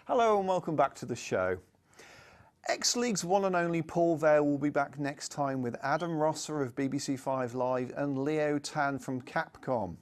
Hello and welcome back to the show. XLeague's one and only Paul Vale will be back next time with Adam Rosser of BBC 5 Live and Leo Tan from Capcom.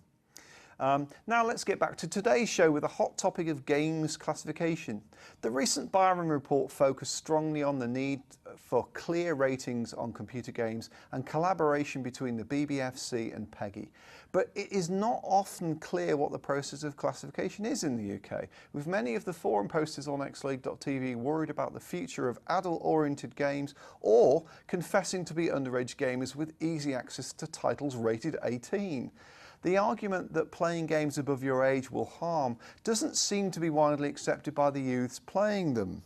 Now let's get back to today's show with a hot topic of games classification. The recent Byron report focused strongly on the need for clear ratings on computer games and collaboration between the BBFC and PEGI. But it is not often clear what the process of classification is in the UK, with many of the forum posters on XLeague.tv worried about the future of adult-oriented games or confessing to be underage gamers with easy access to titles rated 18. The argument that playing games above your age will harm doesn't seem to be widely accepted by the youths playing them.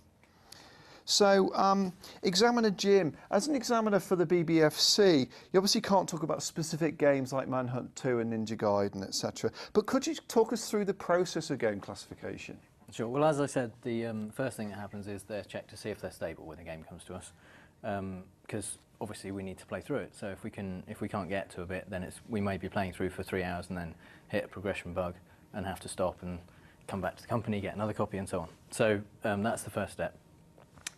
So, Examiner Jim, as an examiner for the BBFC, you obviously can't talk about specific games like Manhunt 2 and Ninja Gaiden, etc. But could you talk us through the process of game classification? Sure. Well, as I said, the first thing that happens is they're checked to see if they're stable when the game comes to us, because obviously we need to play through it. So if we can't get to a bit, then we may be playing through for 3 hours and then hit a progression bug and have to stop and come back to the company, get another copy, and so on. So that's the first step.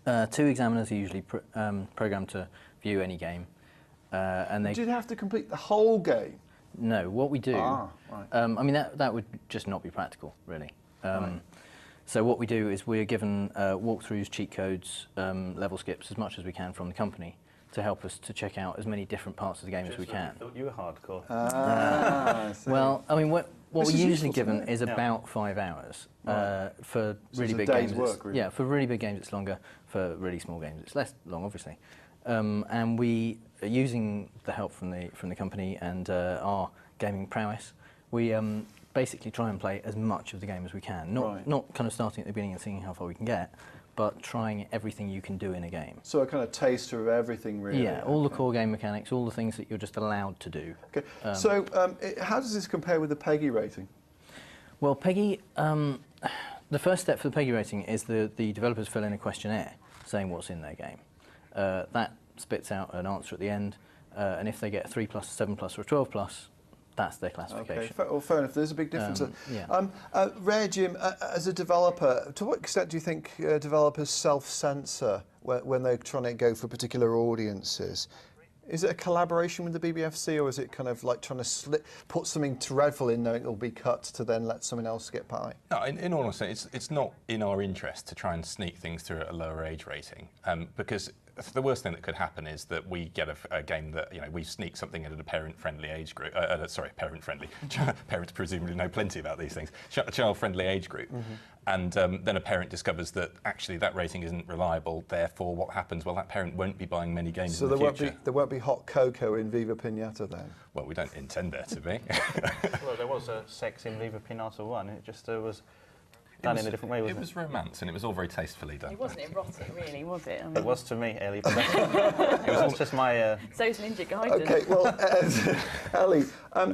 2 examiners are usually programmed to view any game, and they. Do you have to complete the whole game? No. What we do. Right. I mean that would just not be practical, really. Right. So what we do is we're given walkthroughs, cheat codes, level skips, as much as we can from the company to help us to check out as many different parts of the game as we can. I thought you were hardcore. Well, I mean, what we're usually given is about 5 hours for really big games. Work, really. Yeah, for really big games it's longer. For really small games it's less long, obviously. And we, using the help from the company and our gaming prowess, we basically try and play as much of the game as we can. Not kind of starting at the beginning and seeing how far we can get, but trying everything you can do in a game. So a kind of taster of everything, really. Yeah, all the core game mechanics, all the things that you're just allowed to do. Okay. So how does this compare with the PEGI rating? Well, PEGI, the first step for the PEGI rating is the developers fill in a questionnaire saying what's in their game. That spits out an answer at the end, and if they get a 3+, a 7+, or a 12+, that's their classification. Okay, well, fair enough. There's a big difference. Yeah. Jim, as a developer, to what extent do you think developers self-censor when they're trying to go for particular audiences? Is it a collaboration with the BBFC, or is it kind of like trying to put something dreadful in knowing it'll be cut to then let someone else get by? No, in all honesty, it's not in our interest to try and sneak things through at a lower age rating, because the worst thing that could happen is that we get a game that, we sneak something at a parent-friendly age group. Sorry, parent-friendly. Parents presumably know plenty about these things. Child-friendly age group. And then a parent discovers that actually that rating isn't reliable. Therefore, what happens? Well, that parent won't be buying many games in the future. So there won't be hot cocoa in Viva Pinata then? Well, we don't intend there to be. Well, there was sex in Viva Pinata 1. It just was done in a different way, wasn't it? It was romance, and it it was all very tastefully done. It wasn't erotic, really, was it? I mean, it was to me, Ellie, but it was just my... So's Ninja Gaiden. Okay, well, Ellie,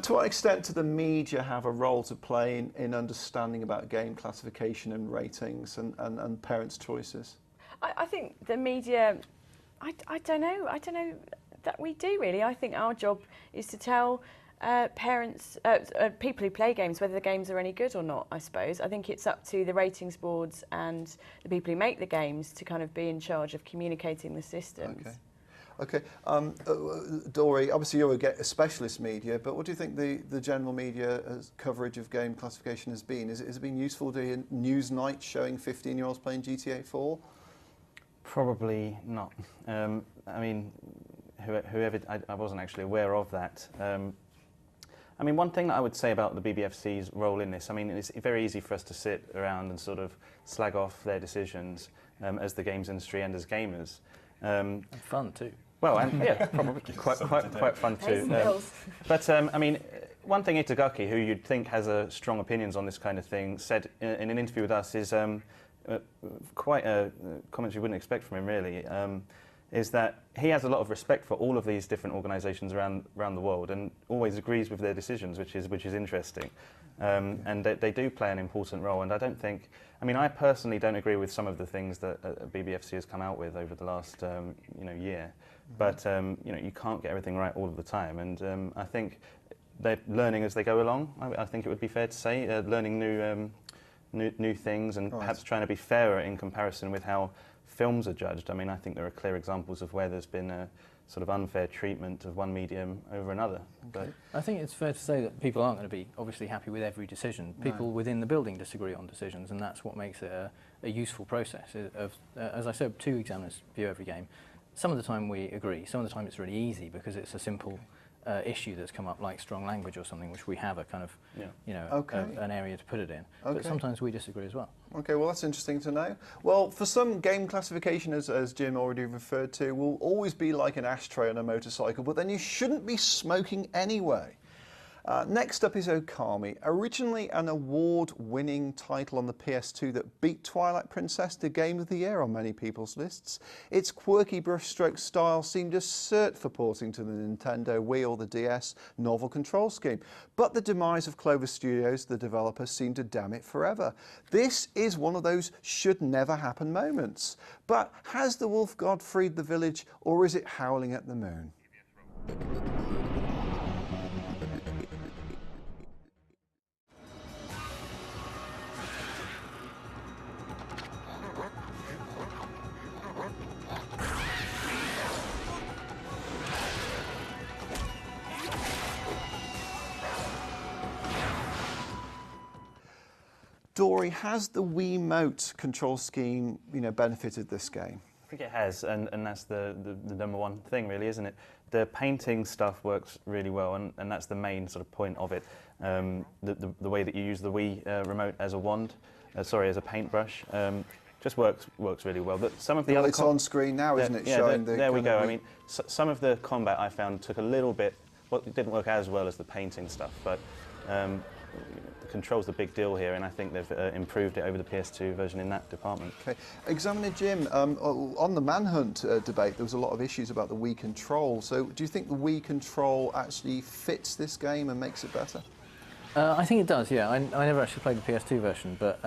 to what extent do the media have a role to play in understanding about game classification and ratings and parents' choices? I think the media, I don't know that we do, really. I think our job is to tell parents, people who play games, whether the games are any good or not, I suppose. I think it's up to the ratings boards and the people who make the games to kind of be in charge of communicating the systems. Okay. Doree, obviously you're a specialist media, but what do you think the general media coverage of game classification has been? Has it been useful to hear GamesNight showing 15-year-olds playing GTA 4? Probably not. I mean, whoever, I wasn't actually aware of that. I mean, one thing that I would say about the BBFC's role in this, I mean, it's very easy for us to sit around and sort of slag off their decisions as the games industry and as gamers. And fun too. Well, and yeah, probably quite fun too. But I mean, one thing Itagaki, who you'd think has strong opinions on this kind of thing, said in an interview with us is quite a comment you wouldn't expect from him, really. Is that he has a lot of respect for all of these different organisations around the world and always agrees with their decisions, which is interesting. And they do play an important role. And I don't think, I mean, I personally don't agree with some of the things that BBFC has come out with over the last year. But you can't get everything right all of the time. And I think they're learning as they go along. I think it would be fair to say, learning new things and perhaps trying to be fairer in comparison with how films are judged. I mean, I think there are clear examples of where there's been a sort of unfair treatment of one medium over another. But I think it's fair to say that people aren't going to be obviously happy with every decision. People within the building disagree on decisions, and that's what makes it a useful process. As I said, 2 examiners view every game. Some of the time we agree, some of the time it's really easy because it's a simple issue that's come up, like strong language or something, which we have a kind of, an area to put it in. But sometimes we disagree as well. Okay, well that's interesting to know. Well, for some, game classification, as Jim already referred to, will always be like an ashtray on a motorcycle, but then you shouldn't be smoking anyway. Next up is Okami, originally an award-winning title on the PS2 that beat Twilight Princess to Game of the Year on many people's lists. Its quirky brushstroke style seemed a cert for porting to the Nintendo Wii or the DS novel control scheme. But the demise of Clover Studios, the developer, seemed to damn it forever. This is one of those should never happen moments. But has the wolf god freed the village, or is it howling at the moon? Doree, has the Wiimote control scheme, benefited this game? I think it has, and that's the number one thing, really, isn't it? The painting stuff works really well, and that's the main sort of point of it. The way that you use the Wii remote as a wand, as a paintbrush, just works really well. But some of the other it's on screen now, isn't it? Showing there we go. I mean, some of the combat I found took a little bit. Well, it didn't work as well as the painting stuff, but. The control's the big deal here, and I think they've improved it over the PS2 version in that department. Okay, Examiner Jim, on the Manhunt debate, there was a lot of issues about the Wii control. So, do you think the Wii control actually fits this game and makes it better? I think it does. Yeah, I never actually played the PS2 version, but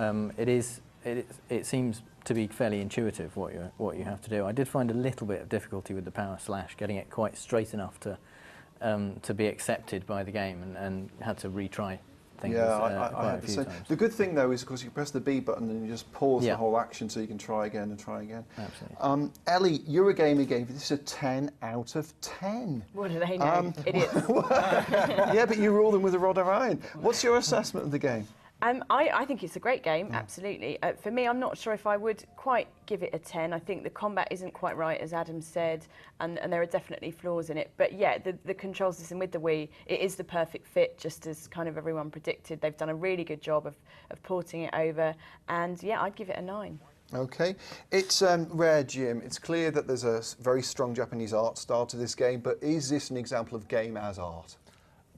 it seems to be fairly intuitive what you have to do. I did find a little bit of difficulty with the power slash, getting it quite straight enough to be accepted by the game, and had to retry things quite a few times. The good thing though is, of course, you press the B button and you just pause the whole action so you can try again and try again. Absolutely. Ellie, Eurogamer gave this a 10 out of 10. What do they know? Idiots. Yeah, but you rule them with a rod of iron. What's your assessment of the game? I think it's a great game, absolutely. For me, I'm not sure if I would quite give it a 10. I think the combat isn't quite right, as Adam said, and there are definitely flaws in it. But yeah, the control system with the Wii, it is the perfect fit, just as kind of everyone predicted. They've done a really good job of porting it over, and yeah, I'd give it a 9. Okay, it's rare, Jim. It's clear that there's a very strong Japanese art style to this game, but is this an example of game as art?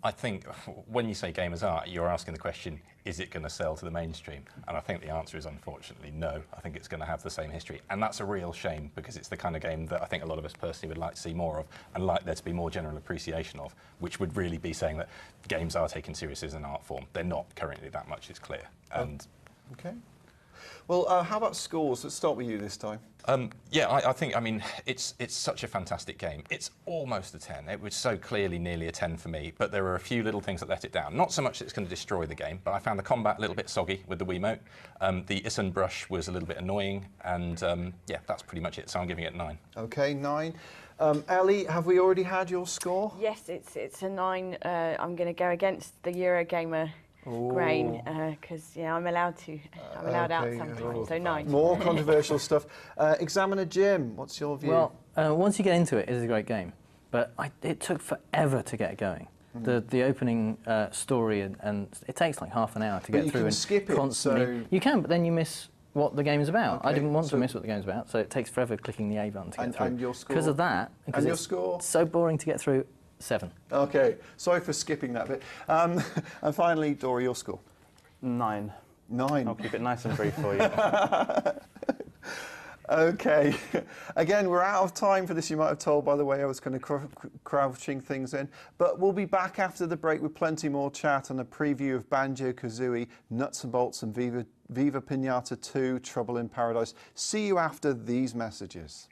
I think when you say game as art, you're asking the question, is it going to sell to the mainstream? And I think the answer is unfortunately no. I think it's going to have the same history. And that's a real shame, because it's the kind of game that I think a lot of us personally would like to see more of, and like there to be more general appreciation of, which would really be saying that games are taken seriously as an art form. They're not currently, that much is clear. And okay. Well, how about scores? Let's start with you this time. Yeah, I think, I mean, it's such a fantastic game. It's almost a 10. It was so clearly nearly a 10 for me, but there were a few little things that let it down. Not so much that it's going to destroy the game, but I found the combat a little bit soggy with the Wiimote. The Isun brush was a little bit annoying, and yeah, that's pretty much it. So I'm giving it 9. Okay, 9. Ellie, have we already had your score? Yes, it's a 9. I'm going to go against the Eurogamer grain, because I'm allowed out sometimes, so 9. More controversial stuff. Examiner Jim, what's your view? Well, once you get into it, it is a great game, but it took forever to get going. The opening story, and it takes like half an hour to get through. You can and skip it, constantly. so... You can, but then you miss what the game is about. Okay, I didn't want to miss what the game's about, so it takes forever clicking the A button to get through. And your score? Because of that, and your score? It's so boring to get through. 7. Okay, sorry for skipping that bit. And finally, Doree, your score? 9. 9. I'll keep it nice and brief for you. Okay. Again, we're out of time for this. You might have told by the way I was kind of crouching things in. But we'll be back after the break with plenty more chat and a preview of Banjo-Kazooie, Nuts and Bolts, and Viva Pinata 2, Trouble in Paradise. See you after these messages.